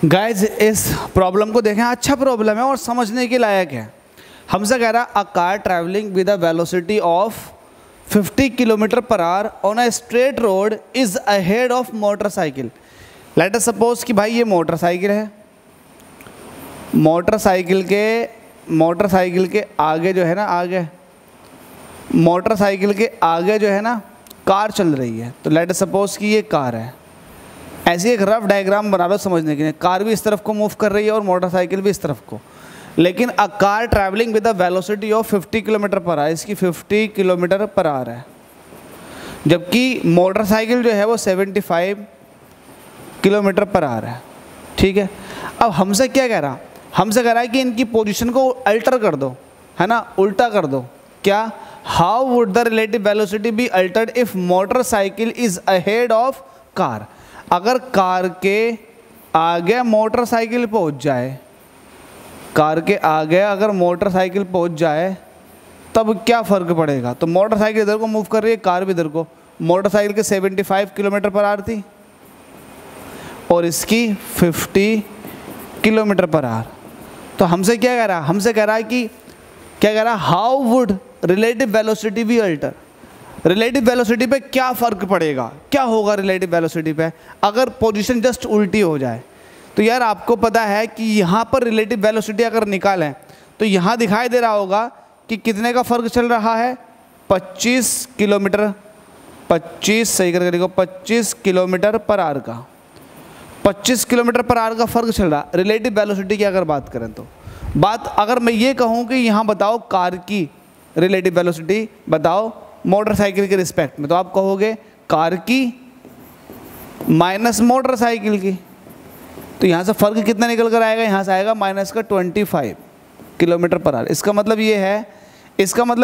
Guys इस problem को देखें, अच्छा प्रॉब्लम है और समझने के लायक है। हमसे कह रहा a car travelling with a velocity of 50 kilometre per hour on a straight road is ahead of motorcycle. Let us suppose कि भाई ये मोटरसाइकिल है, मोटरसाइकिल के आगे जो है ना, मोटरसाइकिल के आगे जो है ना कार चल रही है। तो लेट अस सपोज कि ये कार है। ऐसी एक रफ डायग्राम बना लो समझने के लिए। कार भी इस तरफ को मूव कर रही है और मोटरसाइकिल भी इस तरफ को, लेकिन a car travelling with a velocity of 50 kilometre per hour, इसकी 50 किलोमीटर पर आवर है, जबकि मोटरसाइकिल जो है वो 75 किलोमीटर पर आवर है। ठीक है, अब हमसे क्या कह रहा, हमसे कह रहा है कि इनकी पोजीशन को अल्टर कर दो, है ना, उल्टा कर दो। क्या, how would the relative velocity be altered if motorcycle is ahead of car. अगर कार के आगे मोटरसाइकिल पहुंच जाए, कार के आगे अगर मोटरसाइकिल पहुंच जाए तब क्या फ़र्क पड़ेगा। तो मोटरसाइकिल इधर को मूव कर रही है, कार भी इधर को। मोटरसाइकिल के 75 किलोमीटर पर आवर थी और इसकी 50 किलोमीटर पर आवर। तो हमसे क्या कह रहा है, हमसे कह रहा है कि क्या कह रहा है, how would relative velocity be alter. Relative velocity पे क्या फ़र्क पड़ेगा, क्या होगा रिलेटिव वेलोसिटी पे अगर पोजीशन जस्ट उल्टी हो जाए। तो यार आपको पता है कि यहाँ पर रिलेटिव वेलोसिटी अगर निकालें तो यहाँ दिखाई दे रहा होगा कि कितने का फ़र्क चल रहा है, 25 किलोमीटर, 25 सही करके देखो, 25 किलोमीटर पर आवर का, 25 किलोमीटर पर आवर का फ़र्क चल रहा। रिलेटिव वेलोसिटी की अगर बात करें तो बात, अगर मैं ये कहूँ कि यहाँ बताओ कार की रिलेटिव वेलोसिटी बताओ मोटरसाइकिल के रिस्पेक्ट में, तो आप कहोगे कार की माइनस मोटरसाइकिल की। तो यहाँ से फ़र्क कितना निकल कर आएगा, यहाँ से आएगा माइनस का 25 किलोमीटर पर आवर। इसका मतलब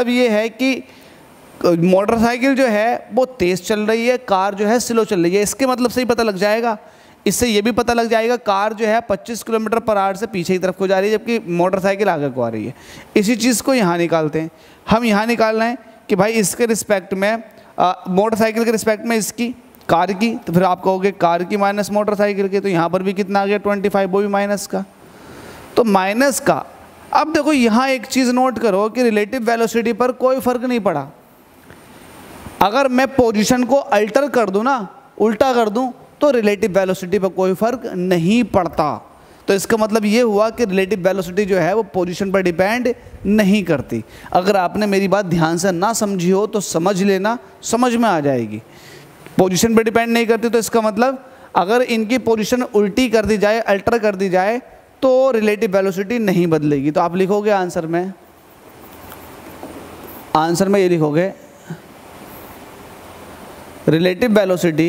ये है कि मोटरसाइकिल जो है वो तेज़ चल रही है, कार जो है स्लो चल रही है। इसके मतलब से ही पता लग जाएगा, इससे ये भी पता लग जाएगा कार जो है 25 किलोमीटर पर आवर से पीछे की तरफ को जा रही है, जबकि मोटरसाइकिल आगे को आ रही है। इसी चीज़ को यहाँ निकालते हैं हम। यहाँ निकाल रहे हैं कि भाई इसके रिस्पेक्ट में मोटरसाइकिल के रिस्पेक्ट में इसकी कार की, तो फिर आप कहोगे कार की माइनस मोटरसाइकिल की। तो यहाँ पर भी कितना आ गया 25, वो भी माइनस का। तो माइनस का, अब देखो यहाँ एक चीज़ नोट करो कि रिलेटिव वेलोसिटी पर कोई फ़र्क नहीं पड़ा। अगर मैं पोजीशन को अल्टर कर दूँ ना, उल्टा कर दूँ, तो रिलेटिव वेलोसिटी पर कोई फ़र्क नहीं पड़ता। तो इसका मतलब ये हुआ कि रिलेटिव वेलोसिटी जो है वो पोजीशन पर डिपेंड नहीं करती। अगर आपने मेरी बात ध्यान से ना समझी हो तो समझ लेना, समझ में आ जाएगी। पोजीशन पर डिपेंड नहीं करती, तो इसका मतलब अगर इनकी पोजीशन उल्टी कर दी जाए, अल्टर कर दी जाए, तो रिलेटिव वेलोसिटी नहीं बदलेगी। तो आप लिखोगे आंसर में ये लिखोगे, relative velocity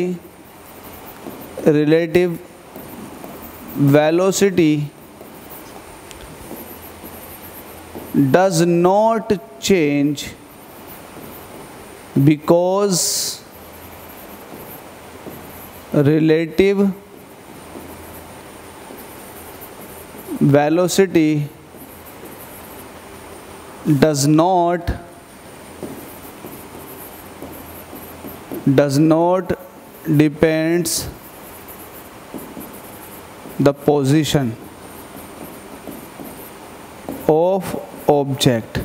does not change because relative velocity does not depends the position of object.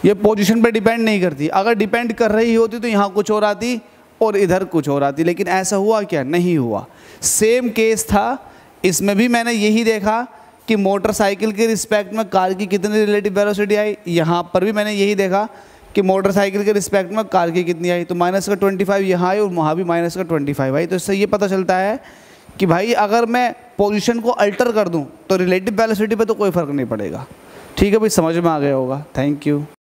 ये पोजीशन पे डिपेंड नहीं करती। अगर डिपेंड कर रही होती तो यहाँ कुछ और आती और इधर कुछ और आती, लेकिन ऐसा हुआ क्या, नहीं हुआ। सेम केस था, इसमें भी मैंने यही देखा कि मोटरसाइकिल के रिस्पेक्ट में कार की कितनी रिलेटिव वेलोसिटी आई। यहाँ पर भी मैंने यही देखा कि मोटरसाइकिल के रिस्पेक्ट में कार की कितनी आई। तो माइनस का 25 यहाँ आई और वहाँ भी माइनस का 25 आई। तो इससे ये पता चलता है कि भाई अगर मैं पोजीशन को अल्टर कर दूँ तो रिलेटिव वेलोसिटी पे तो कोई फ़र्क नहीं पड़ेगा। ठीक है भाई, समझ में आ गया होगा। Thank you.